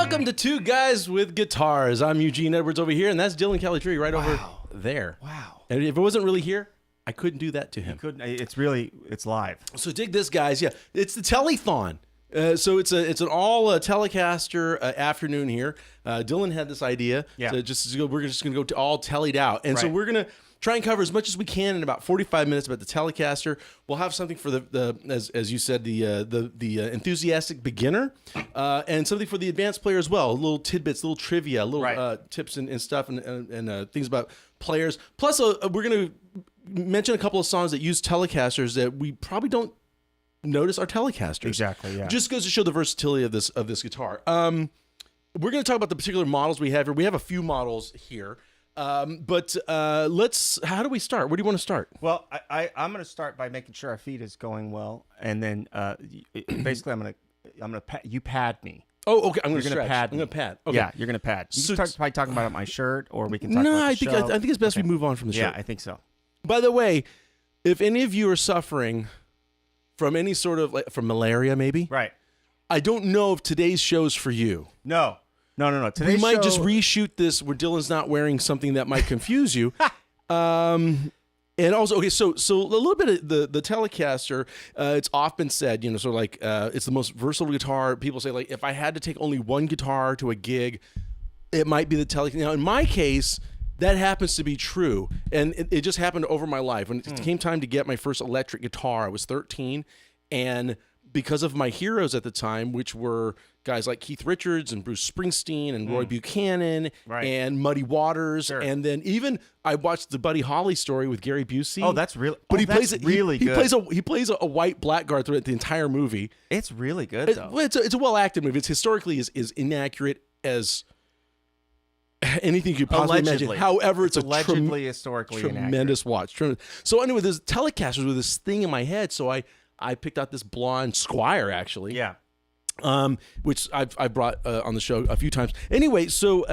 Welcome to Two Guys with Guitars. I'm Eugene Edwards over here, and that's Dylan Calitree right over there. Wow. And if it wasn't really here, I couldn't do that to him. You couldn't. It's live. So dig this, guys. Yeah, it's the TELEthon. So it's an all Telecaster afternoon here. Dylan had this idea. Yeah. So we're just gonna go to all tellied out, and so we're gonna try and cover as much as we can in about 45 minutes about the Telecaster. We'll have something for as you said, the enthusiastic beginner, and something for the advanced player as well. Little tidbits, little trivia, little tips and stuff, and things about players. Plus, we're gonna mention a couple of songs that use Telecasters that we probably don't notice our Telecasters. Exactly. Yeah. Just goes to show the versatility of this guitar. We're going to talk about the particular models we have here. We have a few models here, but how do we start? Where do you want to start? Well, I'm going to start by making sure our feed is going well, and then basically I'm gonna you pad me. Oh, okay. I'm going to pad. I'm going to pad. Okay. Yeah, you're going to pad. You can start by talking about my shirt, or we can talk about the I think show. I think it's best we move on from the show. Yeah, I think so. By the way, if any of you are suffering from any sort of from malaria, maybe. Right. I don't know if today's show's for you. No. Today's we might show... just reshoot this where Dylan's not wearing something that might confuse you. And also, okay, so a little bit of the Telecaster, it's often said, sort of like it's the most versatile guitar. People say, like, if I had to take only one guitar to a gig, it might be the Telecaster. Now, in my case, that happens to be true, and it just happened over my life. When it came time to get my first electric guitar, I was 13, and because of my heroes at the time, which were guys like Keith Richards and Bruce Springsteen and Roy Buchanan and Muddy Waters, and then even I watched the Buddy Holly story with Gary Busey. Oh, that's really. But plays it really good. He plays a white blackguard throughout the entire movie. It's really good though. It's a well acted movie. It's historically is inaccurate as anything you could possibly imagine. However, it's allegedly historically tremendous watch. So anyway, there's Telecasters with this thing in my head. So I picked out this blonde Squire, actually. Yeah. Which I brought on the show a few times. Anyway, so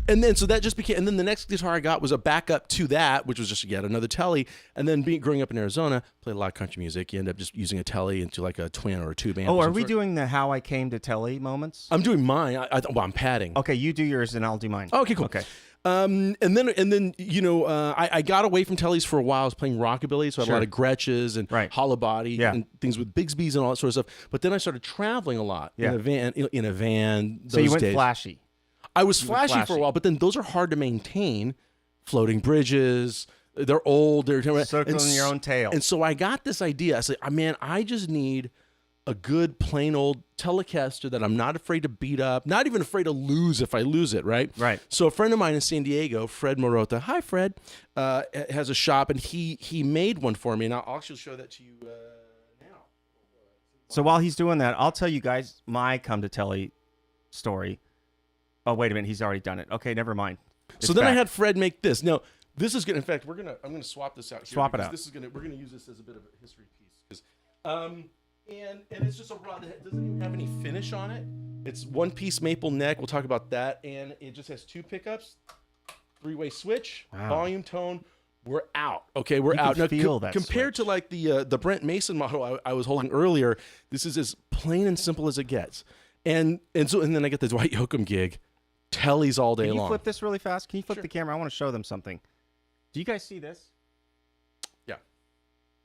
and then so that just became, and then the next guitar I got was a backup to that, which was just yet another Telly. And then growing up in Arizona, played a lot of country music. You end up just using a Telly into like a twin or a two band. Oh, are we doing the how I came to Telly moments? I'm doing mine. I'm padding. Okay, you do yours and I'll do mine. Oh, okay, cool. Okay. And then I got away from Tellys for a while. I was playing rockabilly, so I had a lot of Gretches and hollow body and things with Bigsby's and all that sort of stuff. But then I started traveling a lot in a van. So you went flashy. I was flashy for a while, but then those are hard to maintain. Floating bridges, they're old. They're circling your own tail. And so I got this idea. I said, man, I just need a good plain old Telecaster that I'm not afraid to beat up, not even afraid to lose if I lose it, right? Right. So a friend of mine in San Diego, Fred Morota, hi Fred, has a shop, and he made one for me, and I'll actually show that to you now. So while he's doing that, I'll tell you guys my come to Telly story. Oh, wait a minute, he's already done it. Okay, never mind. So then I had Fred make this. Now, this is gonna, in fact, I'm gonna swap this out here. Swap it out. We're gonna use this as a bit of a history piece. And it's just a rod that doesn't even have any finish on it. It's one piece maple neck. We'll talk about that. And it just has two pickups, 3-way switch, volume, tone. We're out. Okay, we're out. Now, compared to like the Brent Mason model I was holding earlier, this is as plain and simple as it gets. And then I get the Dwight Yoakam gig, Tellys all day long. Can you flip this really fast? Can you flip the camera? I want to show them something. Do you guys see this? Yeah.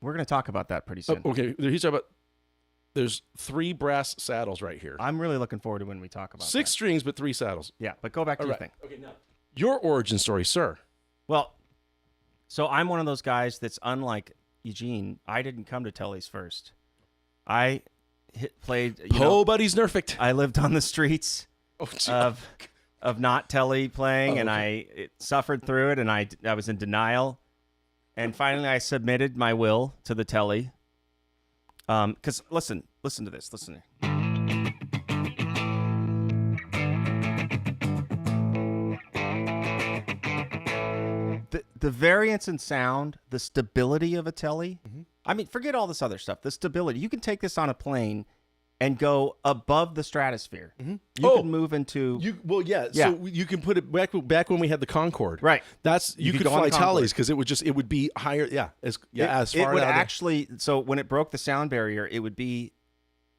We're going to talk about that pretty soon. Okay, he's talking about. There's 3 brass saddles right here. I'm really looking forward to when we talk about 6 strings, but 3 saddles. Yeah, but go back to your thing. Okay, now your origin story, sir. Well, so I'm one of those guys that's unlike Eugene. I didn't come to Tellys first. I played. Buddy's Nerfect. I lived on the streets of not Telly playing, and I suffered through it, and I was in denial, and finally I submitted my will to the Telly. Because listen to this. Listen here. The variance in sound, the stability of a Telly. I mean, forget all this other stuff. The stability. You can take this on a plane and go above the stratosphere. You can move into... So you can put it back when we had the Concorde. Right. You could fly Tellys because it would be higher. As far it would out actually. So when it broke the sound barrier, it would be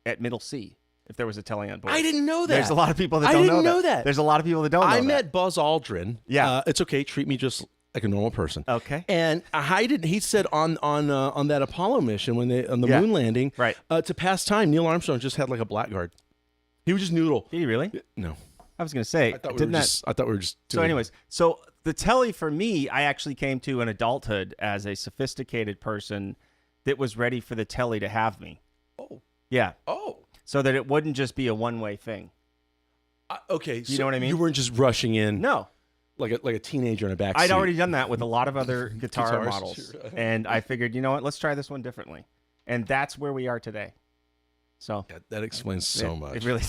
at middle C. if there was a Telly on board. I didn't know that. There's a lot of people that I don't didn't know know that. There's a lot of people that don't know I that. met Buzz Aldrin. Yeah. It's okay. Treat me just like a normal person. Okay. And I didn't. He said on that Apollo mission when they on the moon landing, right. To pass time, Neil Armstrong just had like a blackguard. He would just noodle. Did he really? No. I was going to say. I thought we were just. So, anyways, so the Telly for me, I actually came to in adulthood as a sophisticated person that was ready for the Telly to have me. Oh. Yeah. Oh. So that it wouldn't just be a one-way thing. Okay. You know what I mean? You weren't just rushing in. No. Like a teenager in a backseat. I'd already done that with a lot of other guitar Guitars. models. And I figured, you know what? Let's try this one differently. And that's where we are today. So that explains so much. It really.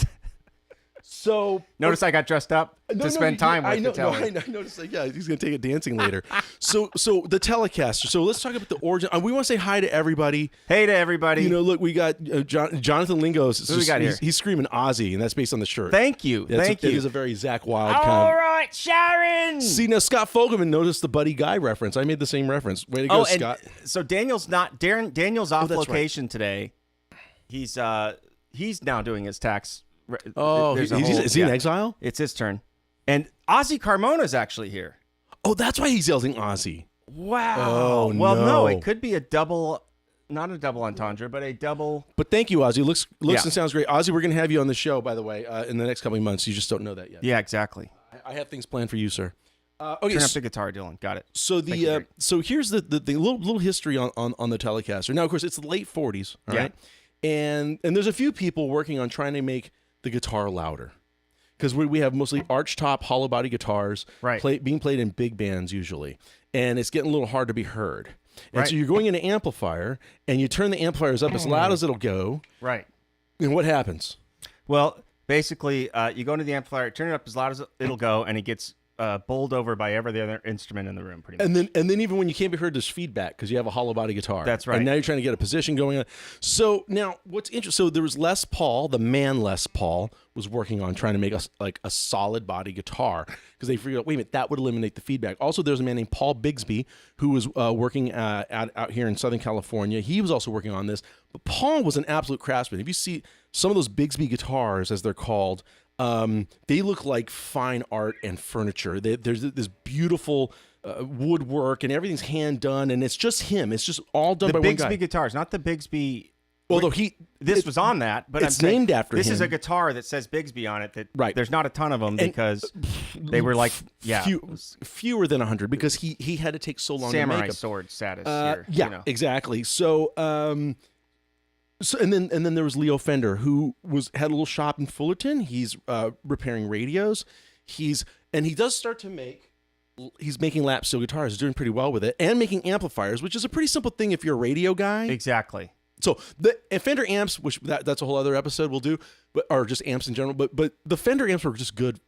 So notice I got dressed up to spend time with the Telly. I noticed. Yeah, he's gonna take it dancing later. so the Telecaster. So let's talk about the origin. We want to say hi to everybody. Hey to everybody. You know, look, we got Jonathan Lingos. Who we got here? He's screaming Ozzy, and that's based on the shirt. Thank you. Thank you. It is a very Zach Wild All kind. right, Sharon. See, now Scott Fogelman noticed the Buddy Guy reference. I made the same reference. Way to go, Scott. So Daniel's off location right. today. He's now doing his tax. Oh, is he in exile? It's his turn. And Ozzy Carmona's actually here. Oh, that's why he's yelling Ozzy. Wow. Oh, well, no. it could be a double, not a double entendre, but a double. But thank you, Ozzy. Looks and sounds great. Ozzy, we're going to have you on the show, by the way, in the next couple of months. You just don't know that yet. Yeah, exactly. I have things planned for you, sir. Okay, Turn up the guitar, Dylan. Got it. So so here's the little history on the Telecaster. Now, of course, it's the late 40s, all right? And there's a few people working on trying to make the guitar louder, because we have mostly arch-top, hollow body guitars, right, being played in big bands usually, and it's getting a little hard to be heard. And right. so you're going in an amplifier, and you turn the amplifiers up as loud as it'll go. Right. And what happens? Well, basically, you go into the amplifier, turn it up as loud as it'll go, and it gets bowled over by every other instrument in the room, pretty much. And then even when you can't be heard, there's feedback because you have a hollow body guitar. That's right. And now you're trying to get a position going on. So now what's interesting? So there was Les Paul, the man Les Paul, was working on trying to make a solid body guitar, because they figured out, wait a minute, that would eliminate the feedback. Also, there's a man named Paul Bigsby who was working out here in Southern California. He was also working on this. But Paul was an absolute craftsman. If you see some of those Bigsby guitars, as they're called, they look like fine art and furniture. There's this beautiful woodwork, and everything's hand done, and it's just him. It's just all done by one guy. The Bigsby guitars, not the Bigsby. Although this was on that, but it's named after him. This is a guitar that says Bigsby on it. That right. There's not a ton of them because they were like fewer than 100, because he had to take so long Samurai to make them. Sword status here. Yeah, exactly. So and then there was Leo Fender, who had a little shop in Fullerton. He's repairing radios. He does start to make. He's making lap steel guitars. He's doing pretty well with it, and making amplifiers, which is a pretty simple thing if you're a radio guy. Exactly. So the Fender amps, which that's a whole other episode we'll do, or just amps in general. But the Fender amps were just good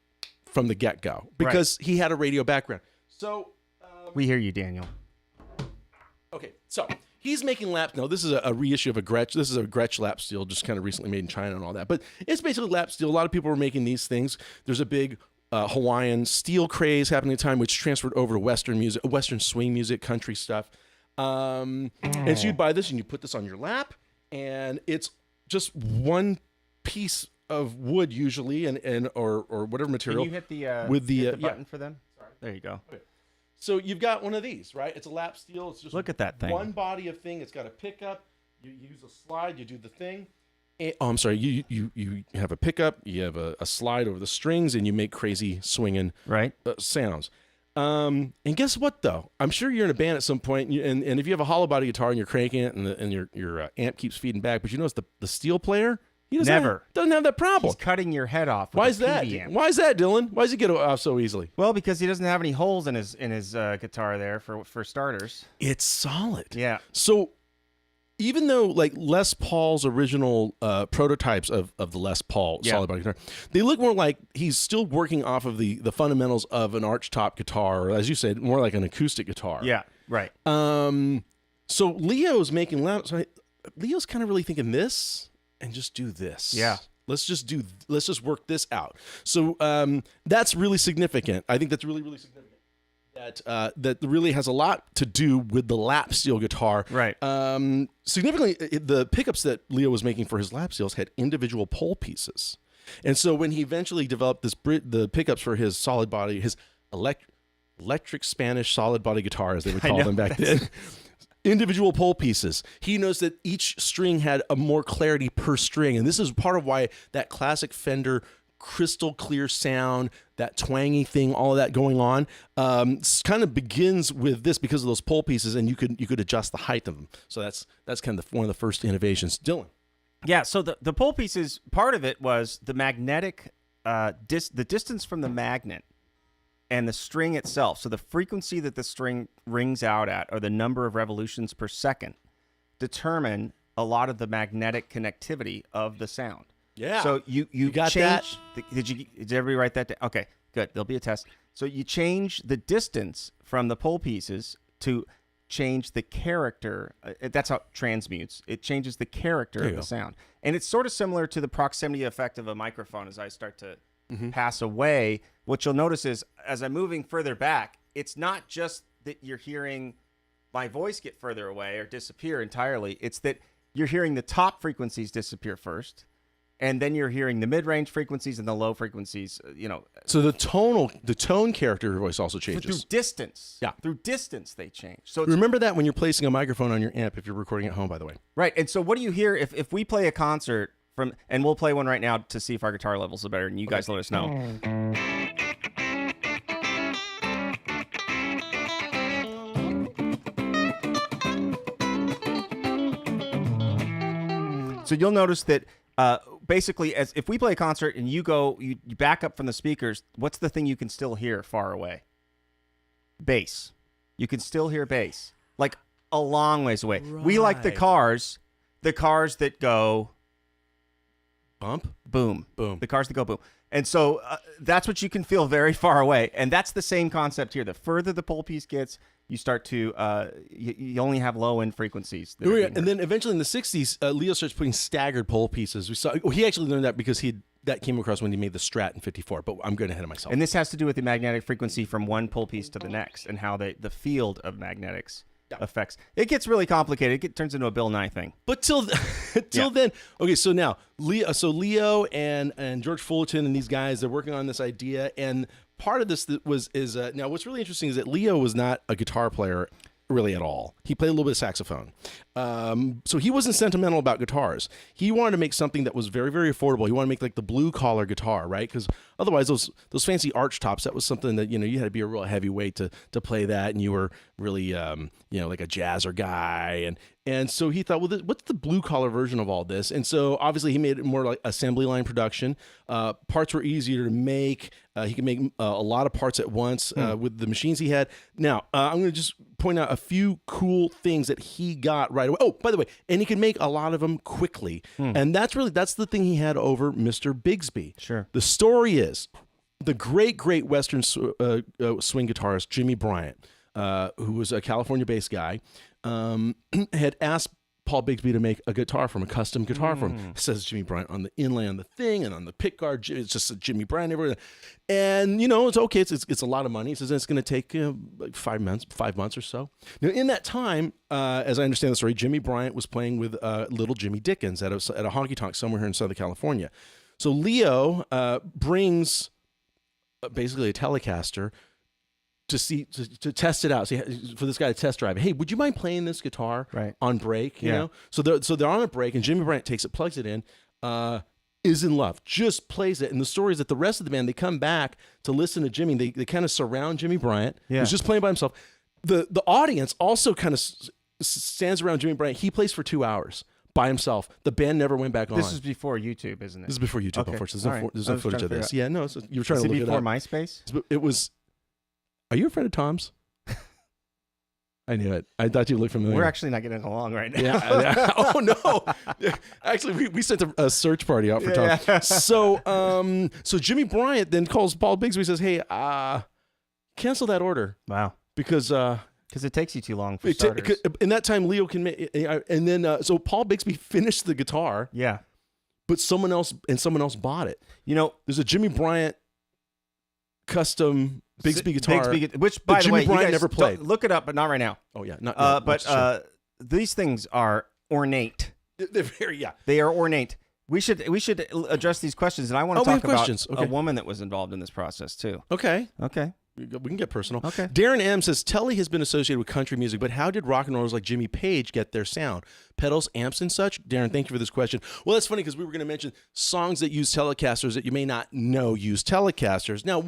from the get go because he had a radio background. So we hear you, Daniel. Okay, so he's making lap. No, this is a reissue of a Gretsch. This is a Gretsch lap steel, just kind of recently made in China and all that. But it's basically lap steel. A lot of people were making these things. There's a big Hawaiian steel craze happening at the time, which transferred over to Western music, Western swing music, country stuff. And so you buy this and you put this on your lap, and it's just one piece of wood usually, or whatever material. Can you hit with the button for them? Sorry. There you go. Okay. So you've got one of these, right? It's a lap steel. It's just look at that thing. One body of thing. It's got a pickup. You use a slide. You do the thing. I'm sorry. You have a pickup. You have a slide over the strings, and you make crazy swinging sounds. And guess what, though? I'm sure you're in a band at some point, and if you have a hollow body guitar and you're cranking it, and your amp keeps feeding back, but you notice the steel player, he doesn't have that problem. He's cutting your head off. Why is that? Why is that, Dylan? Why does he get off so easily? Well, because he doesn't have any holes in his guitar there for starters. It's solid. Yeah. So even though like Les Paul's original prototypes of the Les Paul solid body guitar, they look more like he's still working off of the fundamentals of an arch top guitar, or as you said, more like an acoustic guitar. Yeah, right. So Leo's making Leo's kind of really thinking this and just do this. Yeah. Let's just work this out. So that's really significant. I think that's really, really significant. that really has a lot to do with the lap steel guitar. Right. Significantly, the pickups that Leo was making for his lap steels had individual pole pieces. And so when he eventually developed the pickups for his solid body, his electric Spanish solid body guitar, as they would call them back then, individual pole pieces, he knows that each string had a more clarity per string. And this is part of why that classic Fender crystal clear sound, that twangy thing, all of that going on, kind of begins with this because of those pole pieces, and you could adjust the height of them. So that's kind of one of the first innovations. Dylan. Yeah, so the pole pieces, part of it was the magnetic, the distance from the magnet and the string itself. So the frequency that the string rings out at, or the number of revolutions per second, determine a lot of the magnetic connectivity of the sound. Yeah. So you got change, that? Did everybody write that down? Okay, good. There'll be a test. So you change the distance from the pole pieces to change the character. That's how it transmutes. It changes the character of the sound. And it's sort of similar to the proximity effect of a microphone. As I start to pass away, what you'll notice is as I'm moving further back, it's not just that you're hearing my voice get further away or disappear entirely. It's that you're hearing the top frequencies disappear first, and then you're hearing the mid-range frequencies and the low frequencies, So the tone character of your voice also changes. Through distance. Yeah. Through distance, they change. So remember that when you're placing a microphone on your amp, if you're recording at home, by the way. Right. And so what do you hear if we play a concert and we'll play one right now to see if our guitar levels are better, and you guys let us know. So you'll notice that basically, as if we play a concert and you back up from the speakers, what's the thing you can still hear far away? Bass. You can still hear bass, like a long ways away. Right. We like the cars that go bump, boom, boom. The cars that go boom. And so that's what you can feel very far away. And that's the same concept here. The further the pole piece gets, you start to, you only have low end frequencies. And then eventually in the 60s, Leo starts putting staggered pole pieces. He actually learned that because that came across when he made the Strat in 54, but I'm getting ahead of myself. And this has to do with the magnetic frequency from one pole piece to the next and how the field of magnetics affects. It gets really complicated. It turns into a Bill Nye thing. But till then, okay, so now Leo and George Fullerton and these guys, they're working on this idea, and part of this is now what's really interesting is that Leo was not a guitar player really at all. He played a little bit of saxophone. So he wasn't sentimental about guitars. He wanted to make something that was very, very affordable. He wanted to make like the blue collar guitar, right? Because otherwise those fancy arch tops, that was something that, you had to be a real heavyweight to play that. And you were really, like a jazzer guy. And so he thought, well, what's the blue collar version of all this? And so obviously he made it more like assembly line production. Parts were easier to make. He could make a lot of parts at once with the machines he had. Now, I'm going to just point out a few cool things that he got right away. Oh, by the way, and he could make a lot of them quickly. And that's the thing he had over Mr. Bigsby. Sure. The story is the great Western swing guitarist Jimmy Bryant, who was a California-based guy, had asked Paul Bigsby to make a guitar from a custom guitar for him. It says Jimmy Bryant on the inlay on the thing, and on the pick guard, it's just a Jimmy Bryant everywhere. And it's okay. It's a lot of money. He says it's going to take like 5 months or so. Now, in that time, as I understand the story, Jimmy Bryant was playing with little Jimmy Dickens at a honky tonk somewhere here in Southern California. So Leo brings basically a Telecaster to test it out, for this guy to test drive. Hey, would you mind playing this guitar on break? You know, so they're on a break, and Jimmy Bryant takes it, plugs it in, is in love, just plays it. And the story is that the rest of the band, they come back to listen to Jimmy. They kind of surround Jimmy Bryant, who's just playing by himself. The audience also kind of stands around Jimmy Bryant. He plays for 2 hours by himself. The band never went back on. This is before YouTube, isn't it? This is before YouTube, okay. Unfortunately. There's no footage of this. Yeah, no, you were trying to look it up. Before MySpace? It was. Are you a friend of Tom's? I knew it. I thought you looked familiar. We're actually not getting along right now. Yeah. Oh no. Actually, we sent a search party out for Tom. Yeah. So Jimmy Bryant then calls Paul Bigsby and says, "Hey, cancel that order." Wow. Because it takes you too long for starters. In that time, Leo can make, and then so Paul Bigsby finished the guitar. Yeah. But someone else bought it. There's a Jimmy Bryant custom Bigsby guitar, which by the Jimmy way, Bryant you guys never played. Look it up, but not right now. Oh yeah, not but these things are ornate. they're very They are ornate. We should address these questions, and I want to talk about a woman that was involved in this process too. Okay. Okay. We can get personal. Okay. Darren M says, Telly has been associated with country music, but how did rock and rollers like Jimmy Page get their sound? Pedals, amps, and such? Darren, thank you for this question. Well, that's funny because we were going to mention songs that use Telecasters that you may not know use Telecasters. Now,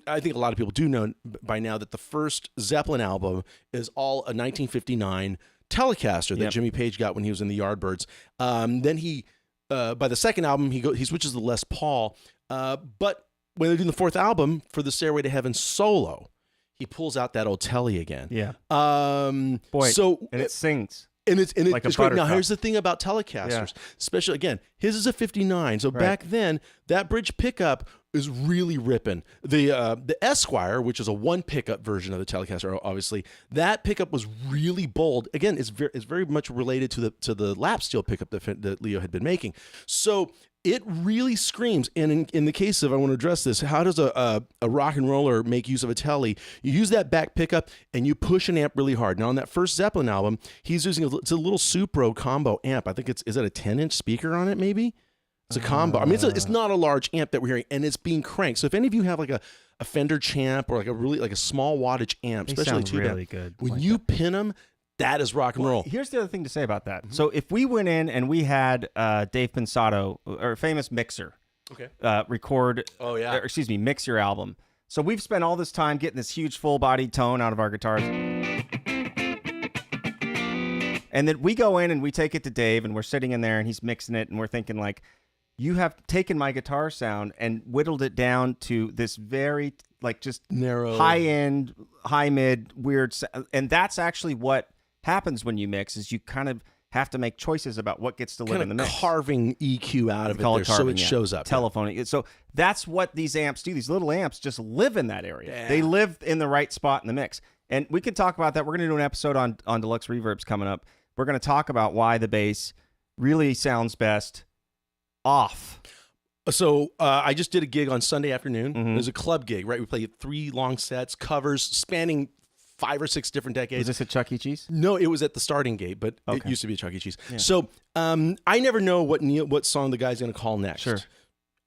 I think a lot of people do know by now that the first Zeppelin album is all a 1959 Telecaster that Jimmy Page got when he was in the Yardbirds. Then he, by the second album, he switches to Les Paul, but when they're doing the fourth album for the Stairway to Heaven solo, he pulls out that old Telly again. Yeah. Boy, and it sings. And it's like it's great. Now, here's the thing about Telecasters, especially, again, his is a 59. So back then, that bridge pickup is really ripping. The Esquire, which is a one pickup version of the Telecaster, obviously, that pickup was really bold. Again, it's very much related to the lap steel pickup that Leo had been making. So it really screams. And in the case of, I want to address this, how does a rock and roller make use of a Telly? You use that back pickup and you push an amp really hard. Now, on that first Zeppelin album, he's using it's a little Supro combo amp. I think is it a 10-inch speaker on it, maybe? It's a combo. I mean, it's not a large amp that we're hearing, and it's being cranked. So if any of you have like a Fender Champ or like a small wattage amp, They especially sound really good. when you pin them, that is rock and roll. Here's the other thing to say about that. So if we went in and we had Dave Pensato, or famous mixer, mix your album. So we've spent all this time getting this huge full-bodied tone out of our guitars. And then we go in and we take it to Dave, and we're sitting in there and he's mixing it, and we're thinking like, you have taken my guitar sound and whittled it down to this very like just narrow, high-end, high-mid, weird, and that's actually what happens when you mix, is you kind of have to make choices about what gets to live in the mix. Carving EQ out of it there, so it shows up. Telephoning. So that's what these amps do. These little amps just live in that area. Yeah. They live in the right spot in the mix. And we can talk about that. We're going to do an episode on Deluxe Reverbs coming up. We're going to talk about why the bass really sounds best off. So I just did a gig on Sunday afternoon. It was a club gig, right? We played 3 long sets, covers spanning 5 or 6 different decades. Was this at Chuck E. Cheese? No, it was at the starting gate, but it used to be a Chuck E. Cheese. Yeah. So I never know what song the guy's going to call next. Sure.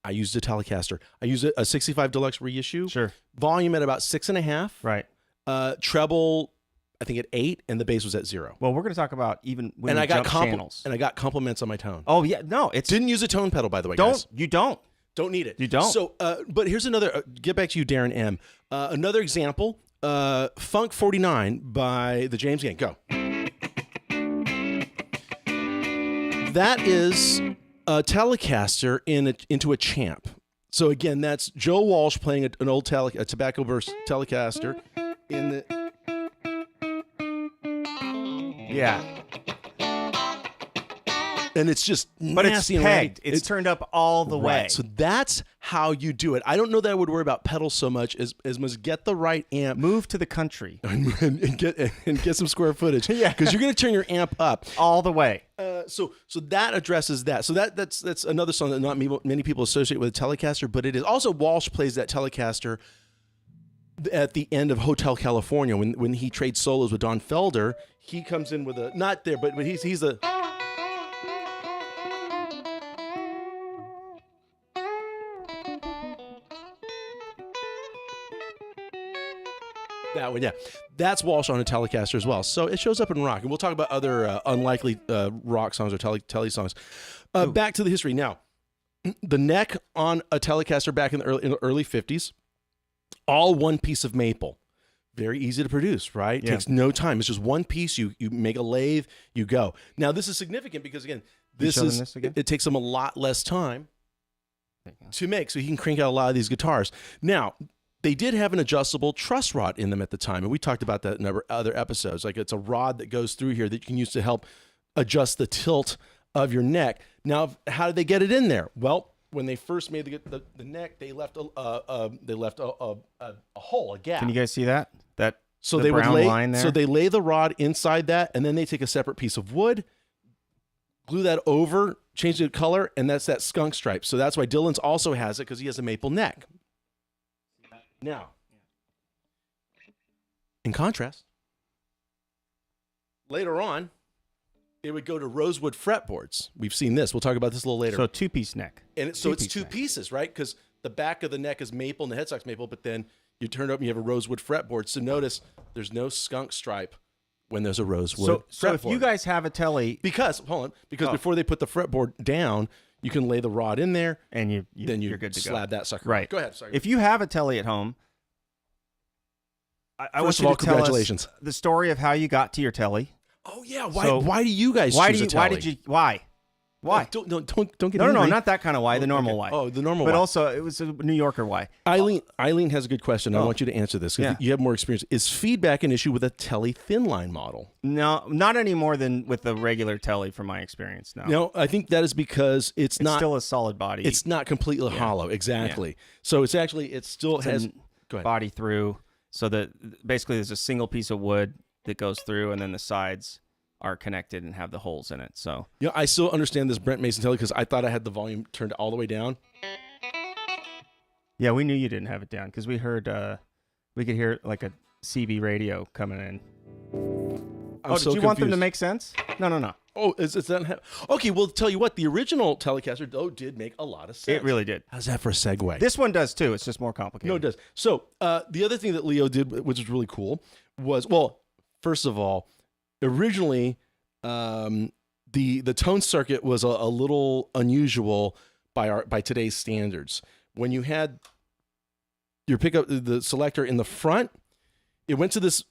I used a Telecaster. I used a 65 Deluxe reissue. Sure. Volume at about 6.5. Right. Treble, I think at 8, and the bass was at 0. Well, we're going to talk about even when and you I got jump channels. And I got compliments on my tone. Oh yeah, no, it's didn't use a tone pedal, by the way. Guys. You don't need it. You don't. So, but here's another. Get back to you, Darren M. Another example. Funk 49 by the James Gang. Go. That is a Telecaster into a Champ. So again, that's Joe Walsh playing an old a tobacco burst Telecaster in the. Yeah. And it's just but nasty it's and pegged. It's turned up all the way. So that's how you do it. I don't know that I would worry about pedals so much as much get the right amp. Move to the country and get some square footage. Yeah, because you're going to turn your amp up all the way. So that addresses that. So that's another song that not many people associate with a Telecaster, but it is. Also, Walsh plays that Telecaster at the end of Hotel California when he trades solos with Don Felder. He comes in with a not there, but he's a. That one, yeah. That's Walsh on a Telecaster as well. So it shows up in rock. And we'll talk about other unlikely rock songs or Telly songs. Back to the history. Now, the neck on a Telecaster back in the early 50s, all one piece of maple. Very easy to produce, right? Yeah. Takes no time. It's just one piece. You make a lathe, you go. Now, this is significant because, again, it takes them a lot less time to make. So he can crank out a lot of these guitars. Now, they did have an adjustable truss rod in them at the time, and we talked about that in other episodes. Like it's a rod that goes through here that you can use to help adjust the tilt of your neck. Now, how did they get it in there? Well, when they first made the neck, they left a hole, a gap. Can you guys see that? So they would lay. So they lay the rod inside that, and then they take a separate piece of wood, glue that over, change the color, and that's that skunk stripe. So that's why Dylan's also has it, because he has a maple neck. Now, In contrast, later on, it would go to rosewood fretboards. We've seen this. We'll talk about this a little later. So two-piece neck. And it's two pieces, right? Because the back of the neck is maple and the headstock's maple, but then you turn it up and you have a rosewood fretboard. So notice there's no skunk stripe when there's a rosewood fretboard. So if you guys have a Telly... Because before they put the fretboard down, you can lay the rod in there, and you're good to go. slab that sucker. Right. Go ahead. Sorry. If you have a Telly at home, I want First you of all, to tell congratulations. us the story of how you got to your Telly. Oh yeah, why do you guys choose a Telly? Why? Why? Don't get No, not that kind of why. The normal why. Oh, the normal but why. But also, it was a New Yorker why. Eileen has a good question. I want you to answer this. Yeah. You have more experience. Is feedback an issue with a Telly thin line model? No, not any more than with the regular Telly, from my experience. No, I think that is because it's not still a solid body. It's not completely hollow. Exactly. Yeah. So it still has body through. So that basically there's a single piece of wood that goes through, and then the sides are connected and have the holes in it. So I still understand this Brent Mason Telly because I thought I had the volume turned all the way down. Yeah, we knew you didn't have it down because we heard we could hear like a CB radio coming in. Did you want them to make sense? No. Oh, is that okay? Well, tell you what, the original Telecaster did make a lot of sense. It really did. How's that for a segue? This one does too. It's just more complicated. No, it does. So the other thing that Leo did, which was really cool, was first of all, originally the tone circuit was a little unusual by today's standards. When you had your pickup, the selector in the front, it went to this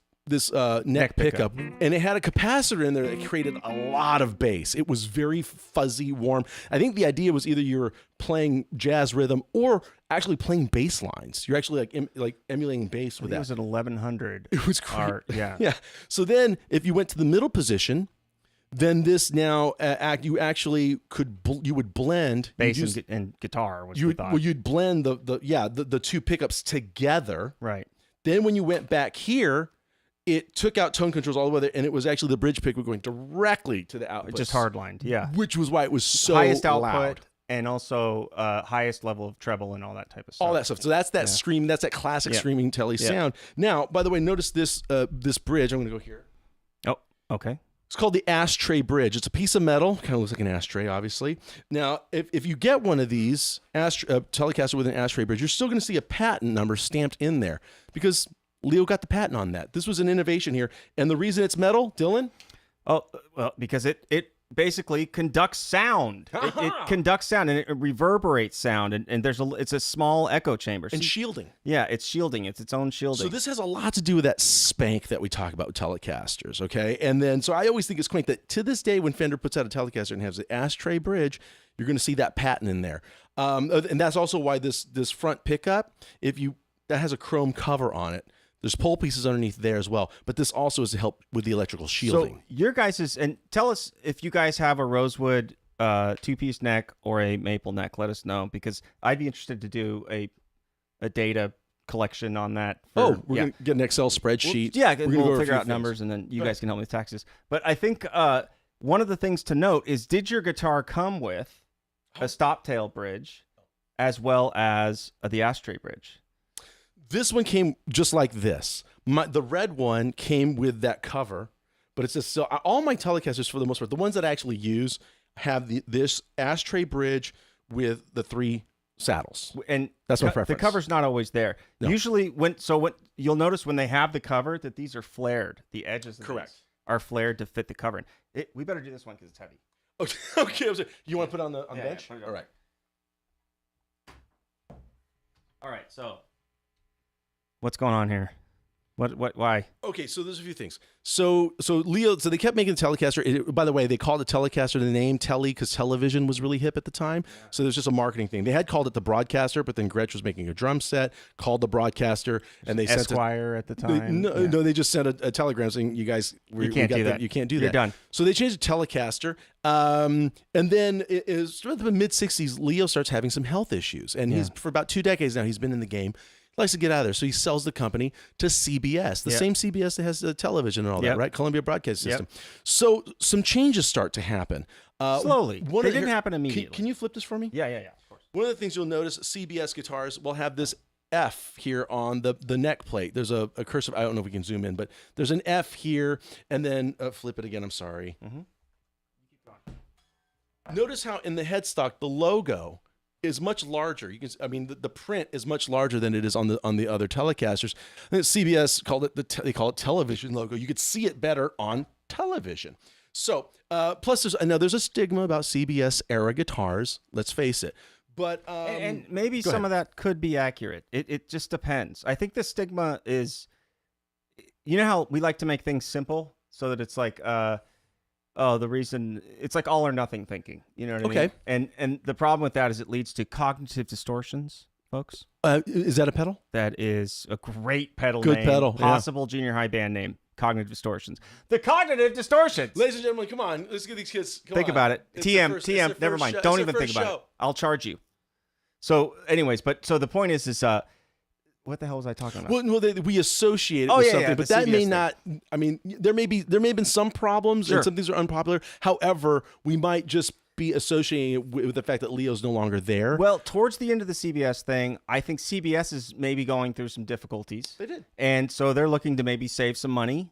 neck pickup, and it had a capacitor in there that created a lot of bass. It was very fuzzy, warm. I think the idea was either you're playing jazz rhythm or actually playing bass lines. You're actually like emulating bass with that. It was at 1100. It was great. Yeah. Yeah. So then if you went to the middle position, then this now you actually you would blend bass and guitar. You'd blend the two pickups together. Right. Then when you went back here, it took out tone controls all the way there, and it was actually the bridge pickup going directly to the output. Just hardlined, yeah. Which was why it was so highest loud. Output and also highest level of treble and all that type of stuff. All that stuff. So that's that scream. That's that classic screaming Telly sound. Now, by the way, notice this bridge. I'm going to go here. Oh, okay. It's called the ashtray bridge. It's a piece of metal. Kind of looks like an ashtray, obviously. Now, if you get one of these Telecaster with an ashtray bridge, you're still going to see a patent number stamped in there because Leo got the patent on that. This was an innovation here. And the reason it's metal, Dylan? Oh, well, because it basically conducts sound. It conducts sound and it reverberates sound. And it's a small echo chamber. And shielding. Yeah, it's shielding. It's its own shielding. So this has a lot to do with that spank that we talk about with Telecasters, okay? And then, so I always think it's quaint that to this day when Fender puts out a Telecaster and has the ashtray bridge, you're going to see that patent in there. And that's also why this front pickup, that has a chrome cover on it. There's pole pieces underneath there as well, but this also is to help with the electrical shielding. So your guys' and tell us if you guys have a rosewood two-piece neck or a maple neck. Let us know because I'd be interested to do a data collection on that. We're gonna get an Excel spreadsheet. We'll figure out numbers, and then you guys can help me with taxes. But I think one of the things to note is: did your guitar come with a stop tail bridge as well as the ashtray bridge? This one came just like this. The red one came with that cover, but it's just so all my Telecasters for the most part, the ones that I actually use have this ashtray bridge with the 3 saddles, and that's my preference. The cover's not always there. No. Usually, when you'll notice when they have the cover that these are flared. The edges of these are flared to fit the cover. We better do this one because it's heavy. Okay. You want to put it on the bench? Yeah, all right. All right. So. What's going on here? Why? Okay, so there's a few things. So Leo, they kept making the Telecaster. By the way, they called the Telecaster the name Telly because television was really hip at the time. Yeah. So there's just a marketing thing. They had called it the Broadcaster, but then Gretsch was making a drum set called the Broadcaster, and they sent Esquire at the time. No, they just sent a telegram saying you guys, you can't do that. You can't do that. You're done. So they changed it to Telecaster, and then it is in the mid '60s. Leo starts having some health issues, and he's for about 2 decades now. He's been in the game. Likes to get out of there, so he sells the company to CBS, the same CBS that has television and all that, right? Columbia Broadcast System. So some changes start to happen slowly. They didn't happen immediately. Can you flip this for me? Yeah, of course. One of the things you'll notice, CBS guitars will have this F here on the neck plate. There's a cursive. I don't know if we can zoom in, but there's an F here, and then flip it again. I'm sorry. Notice how in the headstock the logo is much larger. You can, I mean, the print is much larger than it is on the other Telecasters. I think CBS called it they call it television logo. You could see it better on television. So plus there's a stigma about CBS era guitars. Let's face it. But and maybe some of that could be accurate. It just depends. I think the stigma is, you know how we like to make things simple so that it's like the reason it's like all or nothing thinking. You know what I mean? And the problem with that is it leads to cognitive distortions, folks. Is that a pedal? That is a great pedal Good name. pedal. Possible junior high band name. Cognitive distortions. The cognitive distortions. Ladies and gentlemen, come on. Let's get these kids. Think about it. TM. Never mind. Don't even think about it. I'll charge you. So, anyways, so the point is what the hell was I talking about? Well, we associate it with something, but that CBS may thing. not. I mean, there may have been some problems, and some things are unpopular. However, we might just be associating it with the fact that Leo's no longer there. Well, towards the end of the CBS thing, I think CBS is maybe going through some difficulties. They did, and so they're looking to maybe save some money.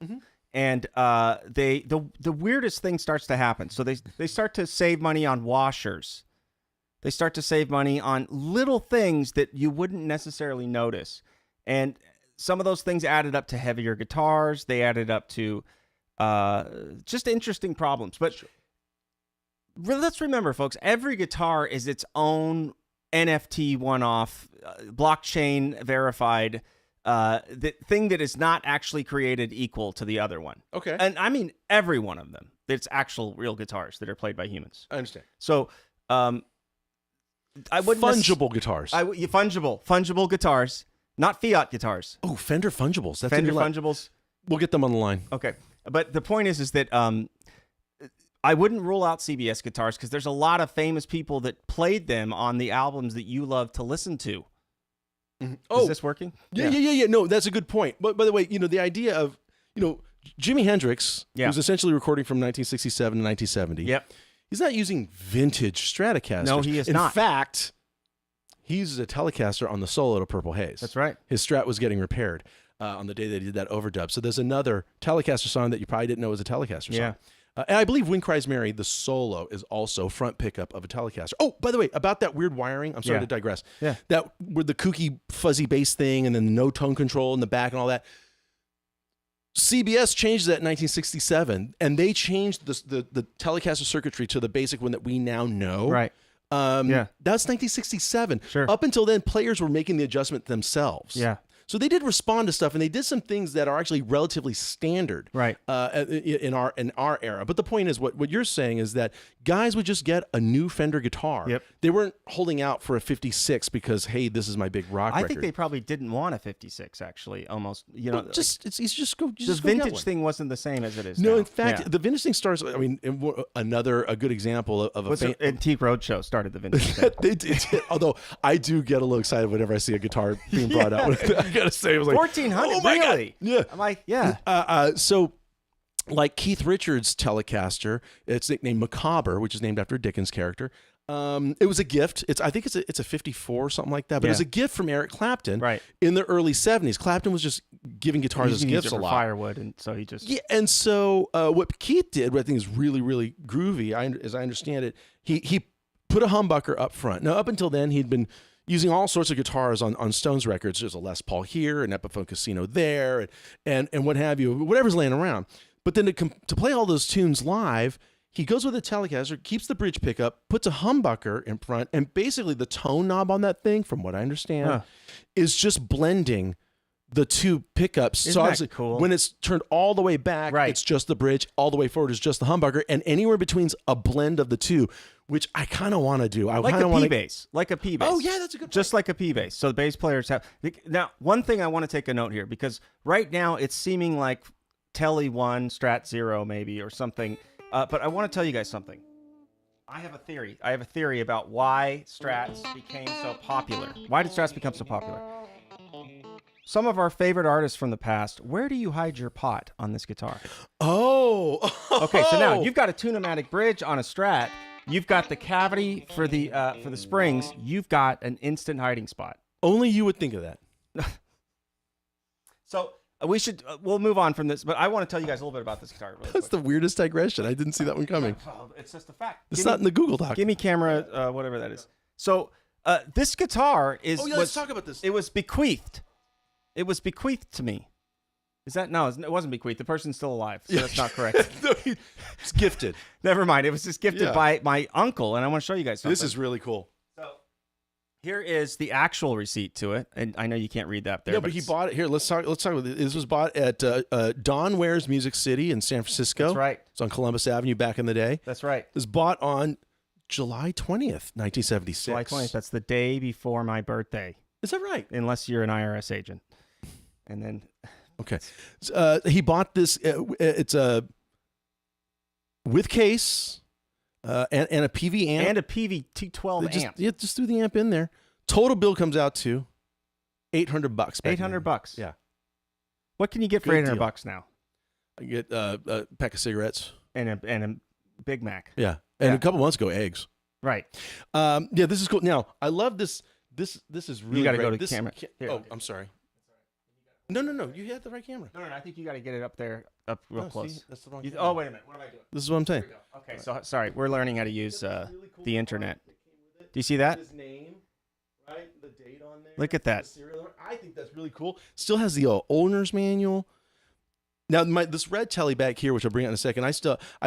And the weirdest thing starts to happen. So they start to save money on washers. They start to save money on little things that you wouldn't necessarily notice. And some of those things added up to heavier guitars. They added up to just interesting problems. But let's remember, folks, every guitar is its own NFT one-off, blockchain verified the thing that is not actually created equal to the other one. Okay. And I mean every one of them. It's actual real guitars that are played by humans. I understand. So I wouldn't fungible guitars. Fungible guitars, not Fiat guitars. Oh, Fender fungibles. That's Fender fungibles. We'll get them on the line. Okay, but the point is that I wouldn't rule out CBS guitars because there's a lot of famous people that played them on the albums that you love to listen to. Is this working? Yeah. No, that's a good point. But by the way, the idea of Jimi Hendrix, who's essentially recording from 1967 to 1970. Yep. He's not using vintage Stratocasters. No, he is not. In fact, he uses a Telecaster on the solo to Purple Haze. That's right. His Strat was getting repaired on the day that he did that overdub. So there's another Telecaster song that you probably didn't know was a Telecaster song. And I believe Wind Cries Mary, the solo, is also front pickup of a Telecaster. Oh, by the way, about that weird wiring, I'm sorry to digress. Yeah. That with the kooky fuzzy bass thing and then no tone control in the back and all that. CBS changed that in 1967, and they changed the Telecaster circuitry to the basic one that we now know. Right. That's 1967. Sure. Up until then, players were making the adjustment themselves. Yeah. So they did respond to stuff, and they did some things that are actually relatively standard, right? In our era. But the point is, what you're saying is that guys would just get a new Fender guitar. Yep. They weren't holding out for a 56 because, hey, this is my big rock record. I think they probably didn't want a 56. Actually, almost. Well, it's easy. Just go. The vintage thing wasn't the same as it is. No, now. In fact, the vintage thing starts. I mean, a good example of Antique Roadshow started the vintage thing. They did. Although I do get a little excited whenever I see a guitar being brought out. I gotta say, it was like 1400. Oh my really? God. Yeah. I'm like, yeah. So, like Keith Richards' Telecaster, it's nicknamed Macabre, which is named after a Dickens character. It was a gift. I think it's a 54 or something like that. But it was a gift from Eric Clapton. Right. In the early 70s, Clapton was just giving guitars as gifts a lot. Firewood, and so he just And so what Keith did, what I think is really really groovy, as I understand it, he put a humbucker up front. Now up until then, he'd been using all sorts of guitars on Stones records. There's a Les Paul here, an Epiphone Casino there, and what have you, whatever's laying around. But then to play all those tunes live, he goes with a Telecaster, keeps the bridge pickup, puts a humbucker in front, and basically the tone knob on that thing, from what I understand, is just blending the two pickups. Isn't so that obviously, cool? When it's turned all the way back, it's just the bridge. All the way forward is just the humbucker, and anywhere between's a blend of the two, which I kind of want to do. Like a P-bass. Like a P-bass. Oh, yeah, that's a good point. Just like a P-bass. So the bass players have... Now, one thing I want to take a note here, because right now it's seeming like Tele 1, Strat 0 maybe, or something. But I want to tell you guys something. I have a theory. I have a theory about why Strats became so popular. Why did Strats become so popular? Some of our favorite artists from the past, where do you hide your pot on this guitar? Oh. Okay, so now you've got a Tune-o-matic bridge on a Strat. You've got the cavity for the springs. You've got an instant hiding spot. Only you would think of that. So we'll move on from this, but I want to tell you guys a little bit about this guitar. Really That's quick. the weirdest digression. I didn't see that one coming. Well, it's just a fact. It's not in the Google Doc. Give me camera, whatever that is. So this guitar is. Oh yeah, let's talk about this. It was bequeathed. It was bequeathed to me. Is that no? It wasn't bequeathed. The person's still alive, so that's not correct. No, it's gifted. Never mind. It was just gifted by my uncle, and I want to show you guys something. This is really cool. So here is the actual receipt to it, and I know you can't read that there. No, but he bought it here. Let's talk about this. This was bought at Don Ware's Music City in San Francisco. That's right. It's on Columbus Avenue back in the day. That's right. It was bought on July 20th, 1976. July 20th. That's the day before my birthday. Is that right? Unless you're an IRS agent, and then. Okay. He bought this. It's a with case and a PV amp. And a PV T12 amp. Yeah, just threw the amp in there. Total bill comes out to $800. $800. Yeah. What can you get for Good $800 deal. now? I get a pack of cigarettes. And a Big Mac. Yeah. And a couple months ago, eggs. Right. Yeah, this is cool. Now, I love this. This is really You got to great. go to this the camera. Here. Oh, I'm sorry. No. You had the right camera. No, I think you got to get it up there, real close. See, that's the wrong Oh, camera. wait a minute. What am I doing? This is what I'm saying. Okay, so sorry. We're learning how to use the internet. Do you see that? His name, right? The date on there. Look at that. The serial number. I think that's really cool. Still has the owner's manual. Now, this red Telly back here, which I'll bring out in a second, I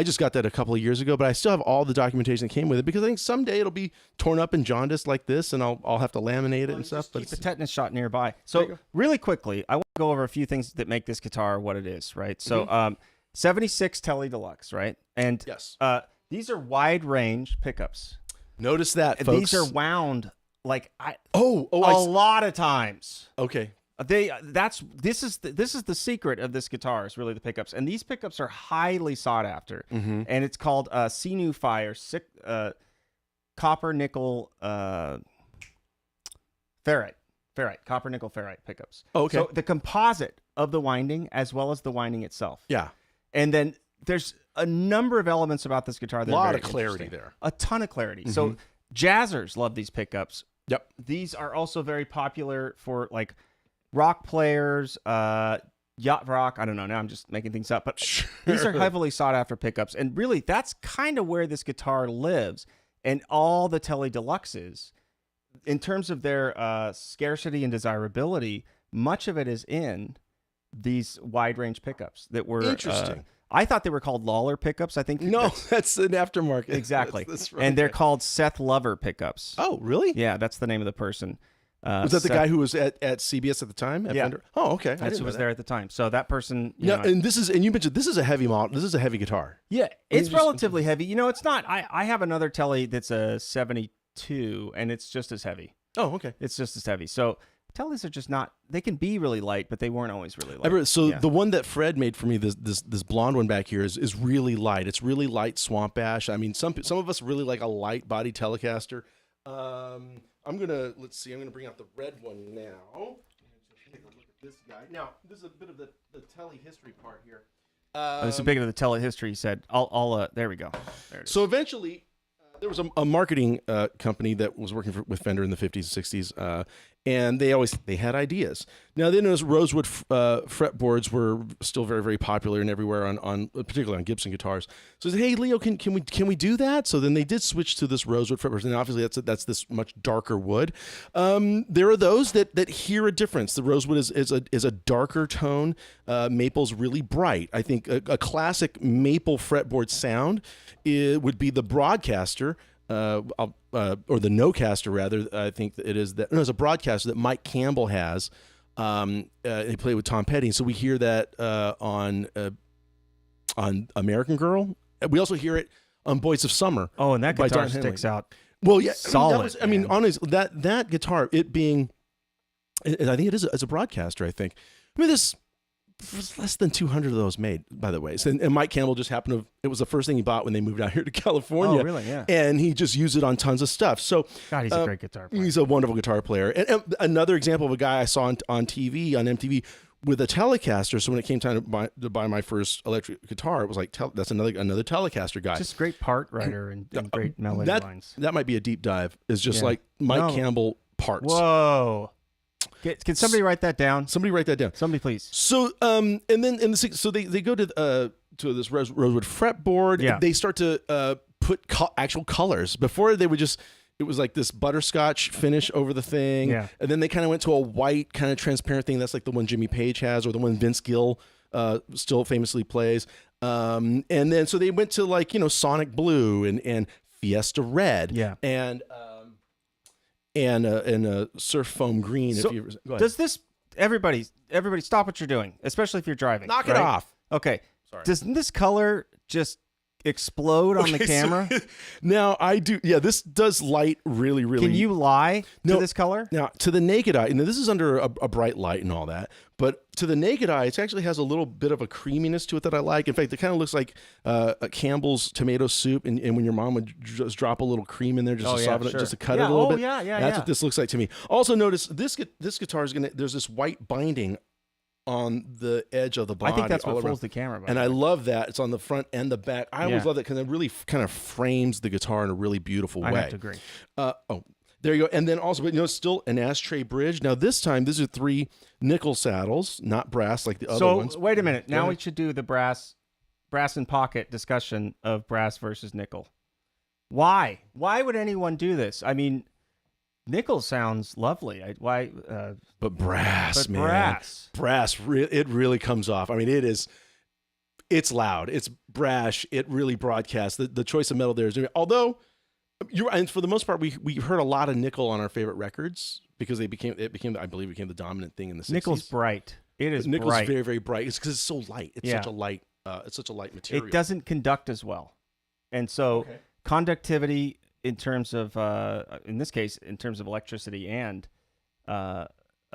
just got that a couple of years ago, but I still have all the documentation that came with it because I think someday it'll be torn up and jaundiced like this, and I'll have to laminate it and stuff. But Keep a tetanus shot nearby. So really quickly, I want to go over a few things that make this guitar what it is, right? So 76 Telly Deluxe, right? And yes, these are wide range pickups. Notice that, folks. These are wound like a I lot of times. Okay. This is the secret of this guitar is really the pickups, and these pickups are highly sought after, and it's called Sinew Fire copper nickel ferrite copper nickel ferrite pickups. Oh, okay. So the composite of the winding as well as the winding itself. Yeah. And then there's a number of elements about this guitar that a are lot very of clarity interesting. there. A ton of clarity. So jazzers love these pickups. Yep. These are also very popular for like rock players, yacht rock. I don't know. Now I'm just making things up, but these are heavily sought after pickups. And really, that's kind of where this guitar lives. And all the Telly Deluxes, in terms of their scarcity and desirability, much of it is in these wide range pickups that were interesting. I thought they were called Lawler pickups. I think that's an aftermarket. Exactly. That's right. And they're called Seth Lover pickups. Oh, really? Yeah, that's the name of the person. Was that the guy who was at CBS at the time? At Fender? Oh, okay. That's who was there at the time. So that person. And you mentioned this is a heavy model. This is a heavy guitar. Yeah, it's relatively heavy. It's not. I have another Telly that's a 72, and it's just as heavy. Oh, okay. It's just as heavy. So Tellys are just not. They can be really light, but they weren't always really light. The one that Fred made for me, this blonde one back here, is really light. It's really light swamp ash. I mean, some of us really like a light body Telecaster. I'm gonna bring out the red one now. Take a look at this guy. Now, this is a bit of the Telly history part here. This is a bit of the Telly history. He said, "I'll there we go." There it is. So eventually, there was a marketing company that was working with Fender in the 50s and 60s, and they had ideas. Now they noticed rosewood fretboards were still very, very popular and everywhere on particularly on Gibson guitars. So they said, "Hey Leo, can we do that?" So then they did switch to this rosewood fretboards, and obviously that's this much darker wood. There are those that hear a difference. The rosewood is a darker tone. Maple's really bright. I think a classic maple fretboard sound would be the Broadcaster. Or the Nocaster rather. I think it is that. No, it's a Broadcaster that Mike Campbell has. He played with Tom Petty, so we hear that on American Girl. We also hear it on Boys of Summer. Oh, and that guitar sticks out. Well, yeah, solid. I mean, honestly, that guitar, it being, I think it is it's a Broadcaster. I think. I mean, this. Less than 200 of those made, by the way. So, and Mike Campbell just happened to, it was the first thing he bought when they moved out here to California. Oh, really? Yeah. And he just used it on tons of stuff. So, God, he's a great guitar player. He's a wonderful guitar player. And another example of a guy I saw on TV, on MTV, with a Telecaster. So when it came time to buy my first electric guitar, it was like, that's another Telecaster guy. Just great part writer and great melody lines. That might be a deep dive. Is just like Mike Campbell parts. Whoa. Can somebody write that down? Somebody write that down. Somebody, please. So, and then so they go to this rosewood fretboard. Yeah. They start to put actual colors. Before they would just, it was like this butterscotch finish over the thing. Yeah. And then they kind of went to a white kind of transparent thing. That's like the one Jimmy Page has, or the one Vince Gill still famously plays. And then so they went to like, Sonic Blue and Fiesta Red. Yeah. And a surf foam green. So if you go ahead. does this everybody stop what you're doing, especially if you're driving? Knock it right? off. Okay. Sorry. Doesn't this color just explode on the camera? So, now I do. Yeah, this does light really, really. Can you lie to No. this color? Now, to the naked eye, and this is under a bright light and all that, but to the naked eye, it actually has a little bit of a creaminess to it that I like. In fact, it kind of looks like a Campbell's tomato soup, and when your mom would just drop a little cream in there just to soften it, just to cut it a little bit. That's what this looks like to me. Also, notice this guitar is there's this white binding on the edge of the body. I think that's all what around. fools the camera. And I love that. It's on the front and the back. I always Yeah. love that because it really kind of frames the guitar in a really beautiful way. I have to agree. There you go. And then also, but still an ashtray bridge. Now this time, these are 3 nickel saddles, not brass like the other ones. So wait a minute. Now ahead. we should do the brass and pocket discussion of brass versus nickel. Why? Why would anyone do this? I mean, nickel sounds lovely. Why? But brass, But man. Brass, it really comes off. I mean, it's loud. It's brash. It really broadcasts. The choice of metal there is, although and for the most part, we heard a lot of nickel on our favorite records because I believe it became the dominant thing in the 60s. Nickel's bright. It is Nickel's bright. very, very bright. It's because it's so light. It's such a light. It's such a light material. It doesn't conduct as well, and so conductivity in terms of, in this case, in terms of electricity and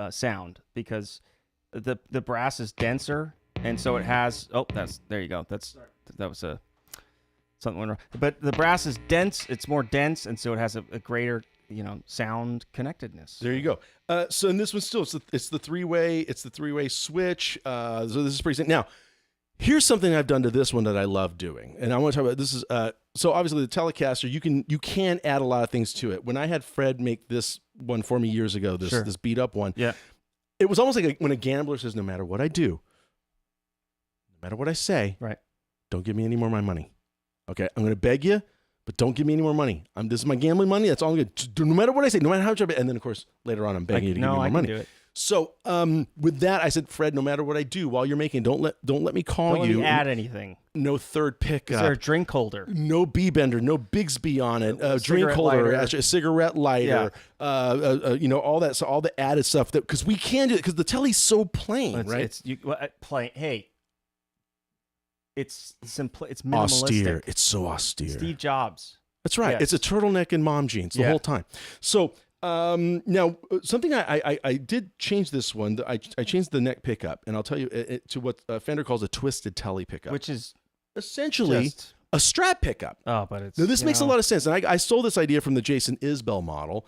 sound, because the brass is denser, and so it has. Oh, there you go. That was something went wrong. But the brass is dense. It's more dense, and so it has a greater sound connectedness. There you go. So in this one still, it's the 3-way. It's the 3-way switch. So this is pretty simple. Now, here's something I've done to this one that I love doing, and I want to talk about this. Is so obviously the Telecaster. You can add a lot of things to it. When I had Fred make this one for me years ago, this beat up one, it was almost like when a gambler says, "No matter what I do, no matter what I say, right, don't give me any more of my money. Okay, I'm going to beg you, but don't give me any more money. This is my gambling money. That's all I'm going to do. No matter what I say, no matter how much I bet." And then, of course, later on, I'm begging you to give me more money. Do it. So, with that, I said, Fred, no matter what I do while you're making, don't let me call Don't you. let me add anything. No third pickup. Is there a drink holder? No B-bender. No Bigsby on it. Drink Cigarette holder. lighter. A cigarette lighter. All that. So all the added stuff that because we can do it because the Telly's so plain, right? It's plain. Hey. It's simple. It's minimalistic. Austere. It's so austere. Steve Jobs. That's right. Yes. It's a turtleneck and mom jeans the whole time. So now something I did change this one. I changed the neck pickup, and I'll tell you to what Fender calls a twisted Telly pickup, Which is essentially a strap pickup. Oh, but it's now this makes a lot of sense, and I stole this idea from the Jason Isbell model,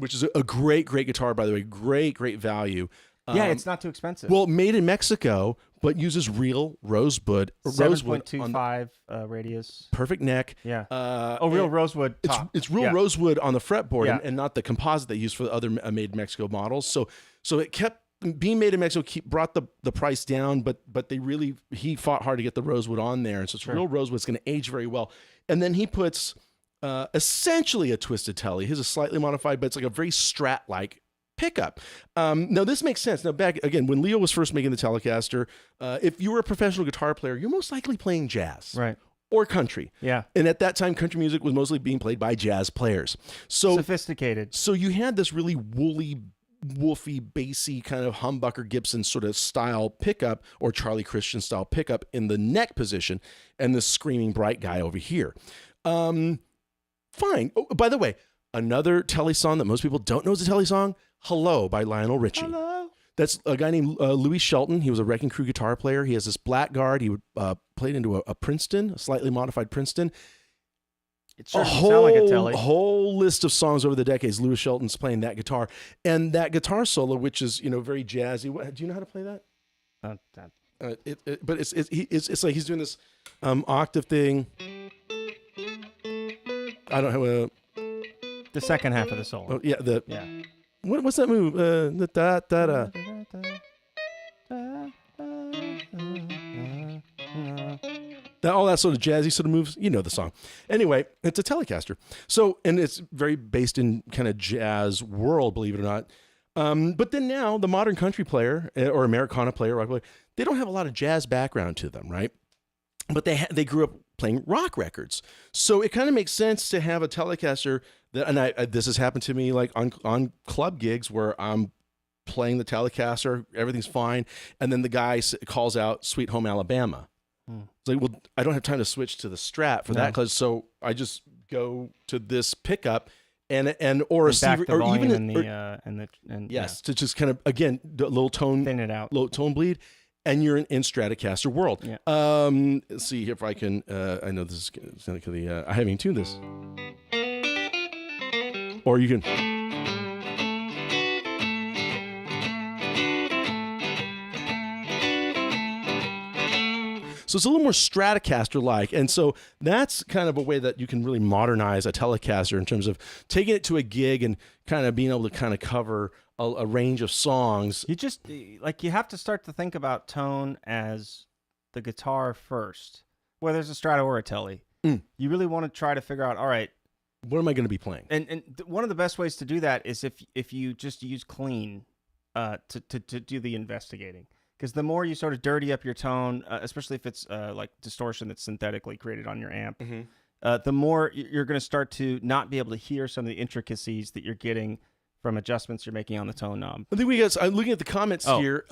which is a great guitar, by the way. Great value. It's not too expensive. Well, made in Mexico, but uses real rosewood. 7.25 radius. Perfect neck. Yeah. Real rosewood top. It's real rosewood on the fretboard Yeah. and not the composite they use for the other made in Mexico models. So it kept being made in Mexico. Brought the price down, but he fought hard to get the rosewood on there, and so it's real rosewood. It's going to age very well. And then he puts essentially a twisted Telly. His is slightly modified, but it's like a very Strat-like pickup. Now this makes sense. Now back again, when Leo was first making the Telecaster, if you were a professional guitar player, you're most likely playing jazz, Right. or country. Yeah. And at that time, country music was mostly being played by jazz players. So Sophisticated. So you had this really woolly, woofy, bassy kind of humbucker Gibson sort of style pickup, or Charlie Christian style pickup in the neck position, and this screaming bright guy over here. Fine. Oh, by the way, another Telly song that most people don't know is a Telly song, Hello by Lionel Richie. Hello. That's a guy named Louis Shelton. He was a Wrecking Crew guitar player. He has this Blackguard. He would play it into a Princeton, a slightly modified Princeton. It sure doesn't sound like a Telly. Whole list of songs over the decades. Louis Shelton's playing that guitar, and that guitar solo, which is very jazzy. Do you know how to play that? But it's like he's doing this octave thing. I don't have a. The second half of the solo. Oh, yeah. What's that move? Da, da, da. All that sort of jazzy sort of moves, you know the song. Anyway, it's a Telecaster. So, and it's very based in kind of jazz world, believe it or not. But then now the modern country player or Americana player, rock player, they don't have a lot of jazz background to them, right? But they grew up playing rock records. So it kind of makes sense to have a Telecaster that, and this has happened to me like on club gigs where I'm playing the Telecaster, everything's fine, and then the guy calls out "Sweet Home Alabama." It's like, well, I don't have time to switch to the Strat for that, because so I just go to this pickup and or a back the or volume even and yes, to just kind of again a little tone, thin it out, low tone bleed, and you're in Stratocaster world. Yeah. Let's see if I can. I know this is going to be. I haven't even tuned this, or you can. So it's a little more Stratocaster-like. And so that's kind of a way that you can really modernize a Telecaster in terms of taking it to a gig and kind of being able to kind of cover a range of songs. You just, like, you have to start to think about tone as the guitar first, whether it's a Strato or a Tele. You really want to try to figure out, all right, what am I going to be playing? And one of the best ways to do that is if you just use clean to do the investigating. Because the more you sort of dirty up your tone, especially if it's like distortion that's synthetically created on your amp, the more you're going to start to not be able to hear some of the intricacies that you're getting from adjustments you're making on the tone knob. I think I'm looking at the comments here.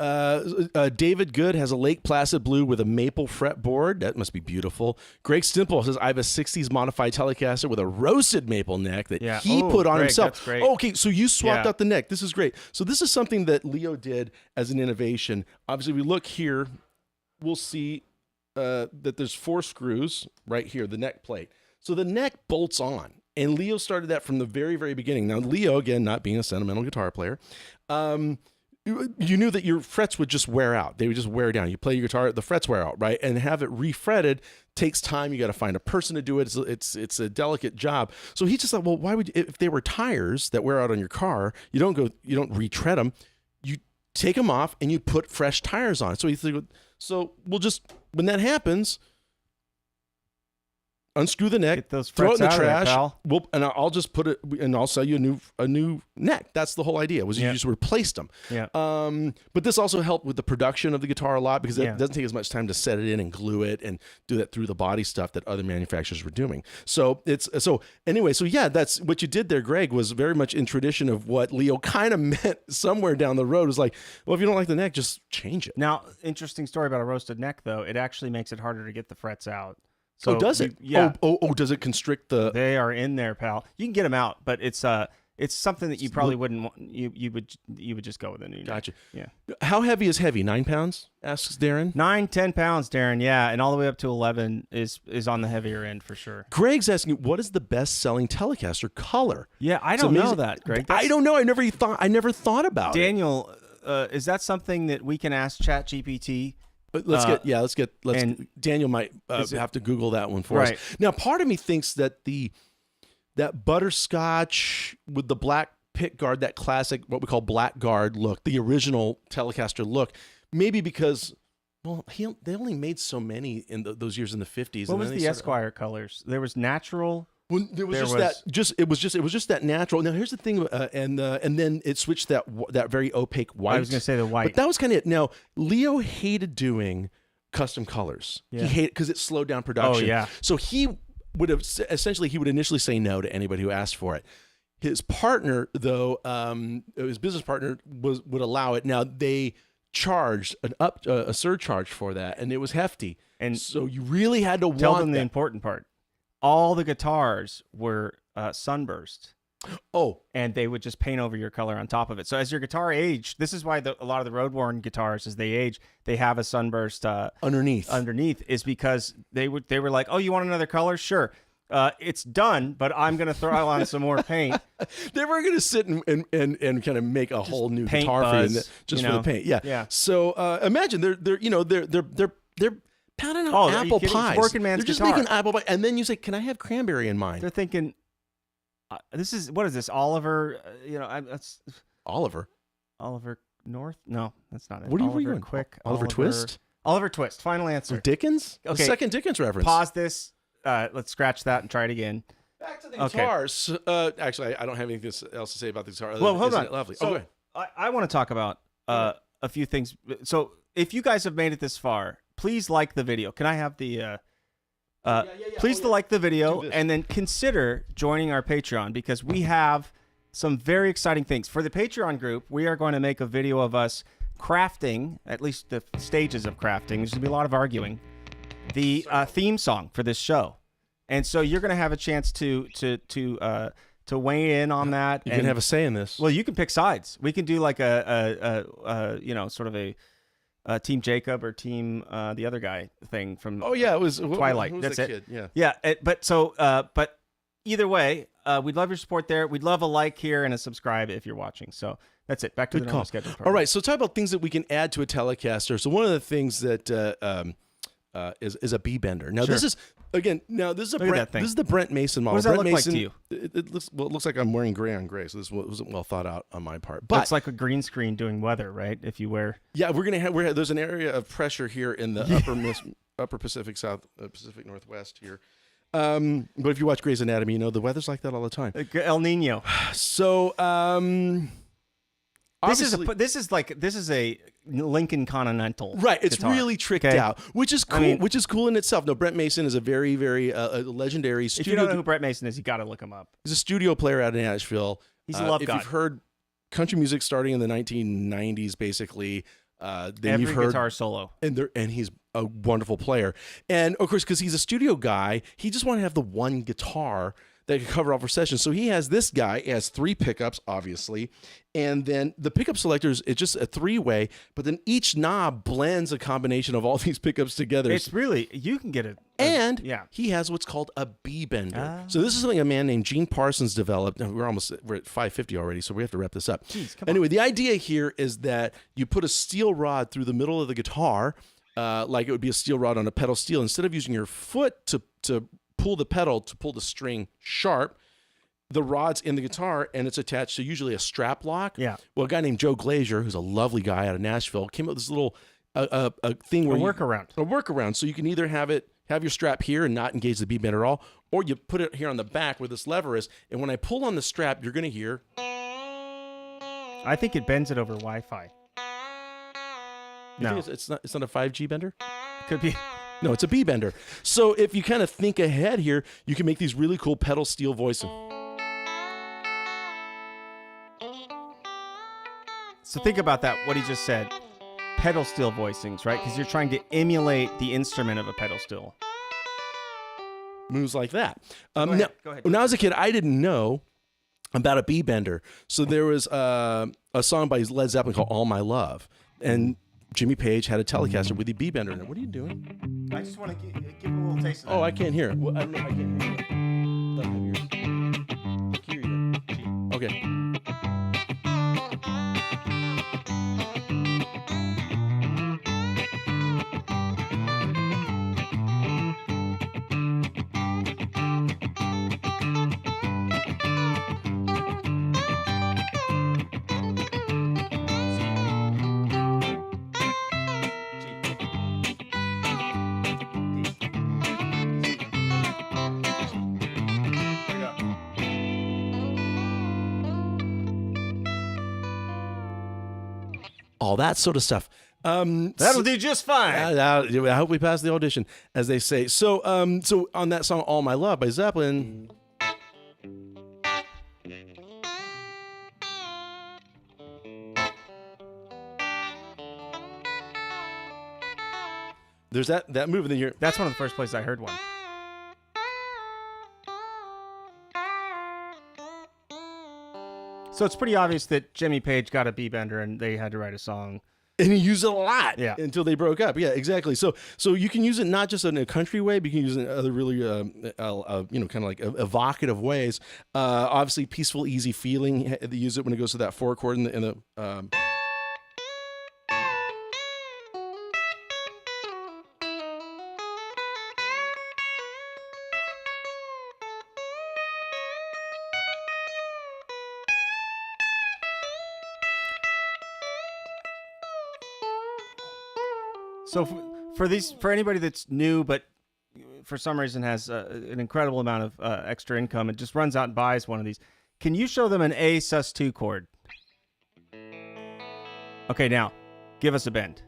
David Good has a Lake Placid blue with a maple fretboard. That must be beautiful. Greg Stimple says, I have a 60s modified Telecaster with a roasted maple neck that he put on himself. That's great. Oh, okay, so you swapped out the neck. This is great. So this is something that Leo did as an innovation. Obviously, we look here, we'll see that there's 4 screws right here, the neck plate. So the neck bolts on. And Leo started that from the very, very beginning. Now, Leo, again, not being a sentimental guitar player, you knew that your frets would just wear out. They would just wear down. You play your guitar, the frets wear out, right? And have it refretted takes time. You got to find a person to do it. It's a delicate job. So he just thought, well, why would you, if they were tires that wear out on your car, you don't retread them. You take them off and you put fresh tires on. So he said, so we'll just, when that happens, unscrew the neck, get those throw it in the frets out trash, of there, pal. and I'll just put it, and I'll sell you a new neck. That's the whole idea, was you just replaced them. Yeah. But this also helped with the production of the guitar a lot, because it doesn't take as much time to set it in and glue it and do that through the body stuff that other manufacturers were doing. So anyway, that's what you did there, Greg, was very much in tradition of what Leo kind of meant somewhere down the road. It was like, well, if you don't like the neck, just change it. Now, interesting story about a roasted neck, though. It actually makes it harder to get the frets out. So does it? Yeah. Does it constrict the? They are in there, pal. You can get them out, but it's something that you probably wouldn't want. You would just go with a new. Gotcha. Yeah. How heavy is heavy? 9 pounds? Asks Darren. 9-10 pounds, Darren. Yeah, and all the way up to 11 is on the heavier end for sure. Greg's asking, what is the best-selling Telecaster color? Yeah, I don't know that, Greg. I don't know. I never thought about Daniel, is that something that we can ask ChatGPT? Let's Daniel might have to Google that one for us. Now, part of me thinks that that butterscotch with the black pick guard, that classic, what we call black guard look, the original Telecaster look, maybe because, well, they only made so many in those years in the 50s. What was the Esquire colors? There was natural. Well, it was just that natural. Now here's the thing, and then it switched that very opaque white. I was going to say the white, but that was kind of it. Now Leo hated doing custom colors. Yeah. He hated because it slowed down production. Oh yeah. So he would initially say no to anybody who asked for it. His partner, though, his business partner would allow it. Now they charged a surcharge for that, and it was hefty. And so you really had to tell them the important part. All the guitars were sunburst. Oh. And they would just paint over your color on top of it. So as your guitar aged, this is why a lot of the road-worn guitars, as they age, they have a sunburst underneath. Underneath is because they were like, oh, you want another color? Sure. It's done, but I'm going to throw on some more paint. They were going to sit and kind of make a whole new guitar for you just for the paint. Yeah. Yeah. So imagine they're pounding out apple pies. Working man's They're just guitar. making apple pie, and then you say, "Can I have cranberry in mine?" They're thinking, what is this, Oliver? Oliver. Oliver North? No, that's not it. What are you Oliver going? Quick. Oliver Twist? Oliver Twist. Final answer. Dickens? Okay. The second Dickens reference. Pause this. Let's scratch that and try it again. Back to the guitars. Actually, I don't have anything else to say about the guitar. Well, hold on. Lovely. So, I want to talk about a few things. So if you guys have made it this far, please like the video. Can I have the... Please like the video and then consider joining our Patreon, because we have some very exciting things. For the Patreon group, we are going to make a video of us crafting, at least the stages of crafting. There's going to be a lot of arguing. The theme song for this show. And so you're going to have a chance to weigh in on that. You can have a say in this. Well, you can pick sides. We can do like sort of a Team Jacob or Team the other guy thing from it was Twilight. Who was That's that it. Kid? Yeah. But either way, we'd love your support there. We'd love a like here and a subscribe if you're watching. So that's it. Back to the normal schedule. All right. So talk about things that we can add to a Telecaster. So one of the things that is a B bender. Now this is this is the Brent Mason model. What does that Brent look Mason, like to you? It looks like I'm wearing gray on gray. So this wasn't well thought out on my part. But it's like a green screen doing weather, right? If you wear. Yeah, there's an area of pressure here in the upper Pacific Pacific Northwest here. But if you watch Grey's Anatomy, you know the weather's like that all the time. El Nino. So this is a Lincoln Continental. Right, it's guitar. really tricked out, which is cool. Which is cool in itself. No, Brent Mason is a very, very legendary studio. If you don't know who Brent Mason is, you got to look him up. He's a studio player out of Nashville. He's a love if god. You've heard country music starting in the 1990s, basically. Then Every you've heard guitar solo, and he's a wonderful player. And of course, because he's a studio guy, he just wanted to have the one guitar that could cover all for sessions. So he has this guy. He has 3 pickups, obviously, and then the pickup selectors. It's just a 3-way, but then each knob blends a combination of all these pickups together. It's really, you can get it. And he has what's called a B bender. So this is something a man named Gene Parsons developed. We're at 5:50 already, so we have to wrap this up. Jeez, anyway, the idea here is that you put a steel rod through the middle of the guitar, like it would be a steel rod on a pedal steel. Instead of using your foot to pull the pedal to pull the string sharp, the rod's in the guitar and it's attached to usually a strap lock. Yeah. Well, a guy named Joe Glazier, who's a lovely guy out of Nashville, came up with this little a thing where a workaround. So you can either have your strap here and not engage the B bend at all, or you put it here on the back where this lever is. And when I pull on the strap, you're going to hear. I think it bends it over Wi-Fi. No, it's not a 5G bender. It could be. No, it's a B bender. So if you kind of think ahead here, you can make these really cool pedal steel voices. So think about that, what he just said. Pedal steel voicings, right? Because you're trying to emulate the instrument of a pedal steel. Moves like that. Go ahead. When I was a kid, I didn't know about a B bender. So there was a song by Led Zeppelin called All My Love. And Jimmy Page had a Telecaster with the B bender in it. What are you doing? I just want to give a little taste of that. Oh, I can't hear it. Well, I don't know. I can't hear it. Let me hear it. Okay. All that sort of stuff. That'll do just fine. I hope we pass the audition, as they say. So, so on that song "All My Love" by Zeppelin, there's that move, and then you're. That's one of the first places I heard one. So it's pretty obvious that Jimmy Page got a B-bender and they had to write a song. And he used it a lot until they broke up. Yeah, exactly. So you can use it not just in a country way, but you can use it in other really, kind of like evocative ways. Obviously, peaceful, easy feeling. They use it when it goes to that 4 chord in the So for anybody that's new, but for some reason has an incredible amount of extra income and just runs out and buys one of these, can you show them an A sus2 chord? Okay, now give us a bend.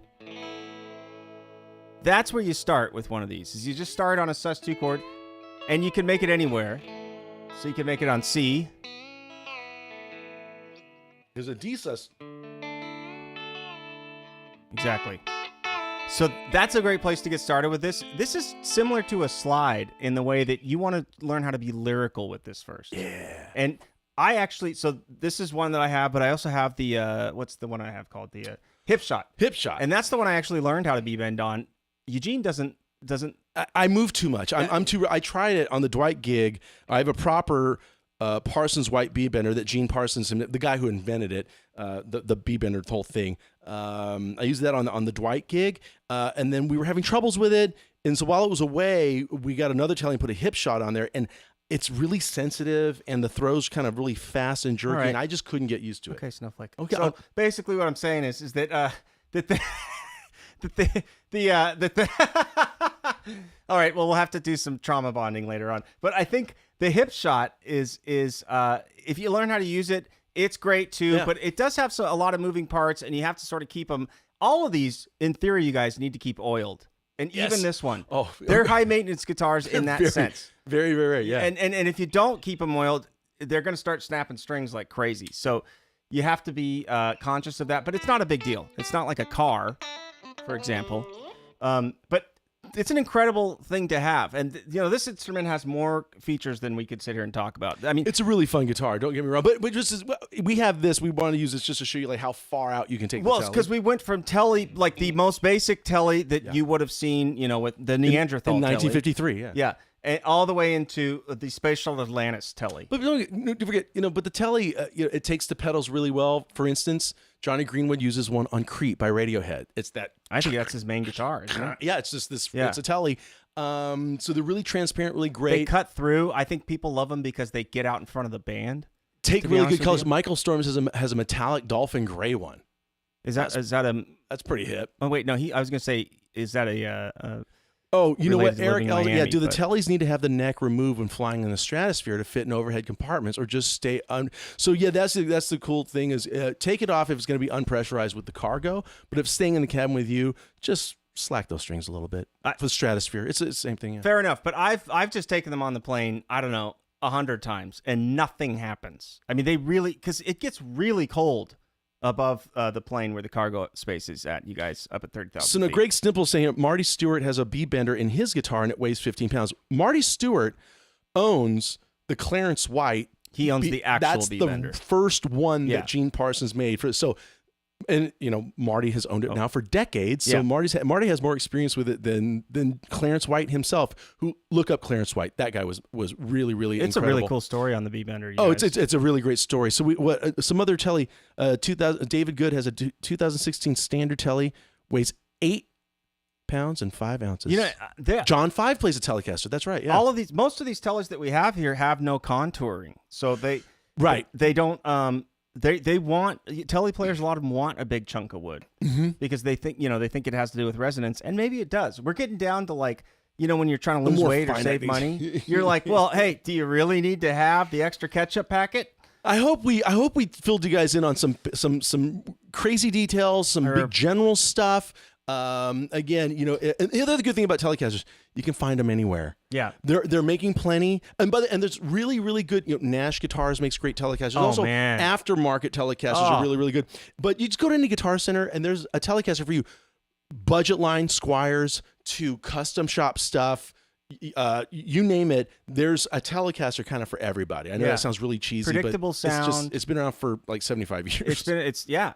That's where you start with one of these. Is you just start on a sus2 chord, and you can make it anywhere. So you can make it on C. There's a D sus. Exactly. So that's a great place to get started with this. This is similar to a slide in the way that you want to learn how to be lyrical with this first. Yeah. And I actually, so this is one that I have, but I also have the, what's the one I have called? The hip shot. Hip shot. And that's the one I actually learned how to B-bend on. Eugene doesn't. I move too much. I'm too. I tried it on the Dwight gig. I have a proper Parsons white B-bender that Gene Parsons, the guy who invented it, the B-bender, the whole thing. I used that on the Dwight gig, and then we were having troubles with it. And so while it was away, we got another Telly and put a hip shot on there, and it's really sensitive, and the throws kind of really fast and jerky, right. And I just couldn't get used to it. Okay, Snowflake. Okay, So basically, what I'm saying is that all right, well, we'll have to do some trauma bonding later on. But I think the hip shot is if you learn how to use it, it's great too. Yeah. But it does have a lot of moving parts, and you have to sort of keep them. All of these, in theory, you guys need to keep oiled. And Yes. even this one. Oh, they're high maintenance guitars in that sense. Very, very, yeah. And if you don't keep them oiled, they're going to start snapping strings like crazy. So you have to be conscious of that. But it's not a big deal. It's not like a car, for example. But it's an incredible thing to have. And, this instrument has more features than we could sit here and talk about. I mean, it's a really fun guitar. Don't get me wrong. But just as we have this, we want to use this just to show you like how far out you can take. Well, the it's because we went from Telly, like the most basic Telly that you would have seen, with the Neanderthal in Telly. 1953. Yeah. Yeah. And all the way into the Space Shuttle Atlantis Telly. But don't forget, but the Telly, it takes the pedals really well. For instance, Johnny Greenwood uses one on Creep by Radiohead. It's that. I think that's his main guitar, isn't it? Yeah, it's just this. Yeah. It's a Telly. So they're really transparent, really great. They cut through. I think people love them because they get out in front of the band. Take to be really honest good with colors. you. Michael Storms has a metallic dolphin gray one. Is that a? That's pretty hip. Oh wait, no. I was gonna say, is that a Oh, you know what, related to Eric living in Elder? Yeah, Miami, do the but- Tellys need to have the neck removed when flying in the stratosphere to fit in overhead compartments, or just stay on? So yeah, that's the cool thing is take it off if it's going to be unpressurized with the cargo, but if staying in the cabin with you, just slack those strings a little bit for the stratosphere. It's the same thing. Yeah. Fair enough, but I've just taken them on the plane. I don't know, 100 times, and nothing happens. I mean, they really, because it gets really cold above the plane where the cargo space is at. You guys up at 30,000. So now Greg Stimple's saying Marty Stewart has a B-bender in his guitar and it weighs 15 pounds. Marty Stewart owns the Clarence White. He owns the actual That's B-bender. the first one Yeah. that Gene Parsons made for. So, and Marty has owned it now for decades. So Yeah. Marty has more experience with it than Clarence White himself. Who look up Clarence White? That guy was really really. It's incredible. a really cool story on the B-bender. It's a really great story. So some other Telly, 2000 David Good has a 2016 standard Telly, weighs 8 pounds and 5 ounces. John 5 plays a Telecaster. That's right. Yeah. Most of these Tellys that we have here have no contouring, so they don't. They want Telly players. A lot of them want a big chunk of wood because they think it has to do with resonance, and maybe it does. We're getting down to when you're trying to lose more weight or finite save things. money, you're like, well, hey, do you really need to have the extra ketchup packet? I hope we filled you guys in on some crazy details, some big general stuff. Again, and the other good thing about Telecasters, you can find them anywhere. Yeah, they're making plenty, and there's really really good. Nash Guitars makes great Telecasters. Also, man. aftermarket Telecasters are really really good. But you just go to any Guitar Center, and there's a Telecaster for you. Budget line Squires to custom shop stuff. You name it, there's a Telecaster kind of for everybody. I know that sounds really cheesy, predictable but sound. It's been around for like 75 years. It's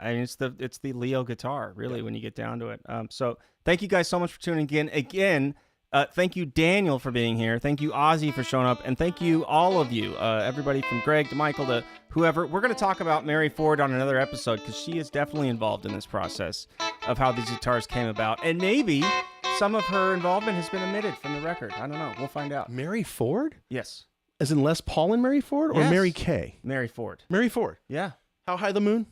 the Leo guitar, really, when you get down to it. So thank you guys so much for tuning in again. Thank you, Daniel, for being here. Thank you, Ozzy, for showing up, and thank you, all of you, everybody from Greg to Michael to whoever. We're going to talk about Mary Ford on another episode because she is definitely involved in this process of how these guitars came about, and maybe some of her involvement has been omitted from the record. I don't know. We'll find out. Mary Ford? Yes. As in Les Paul and Mary Ford, or Yes. Mary Kay? Mary Ford. Mary Ford. Yeah. How high the moon?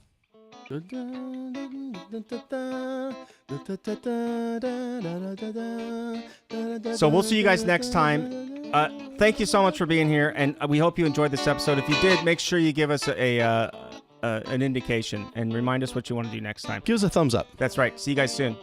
So we'll see you guys next time. Thank you so much for being here, and we hope you enjoyed this episode. If you did, make sure you give us an indication and remind us what you want to do next time. Give us a thumbs up. That's right. See you guys soon.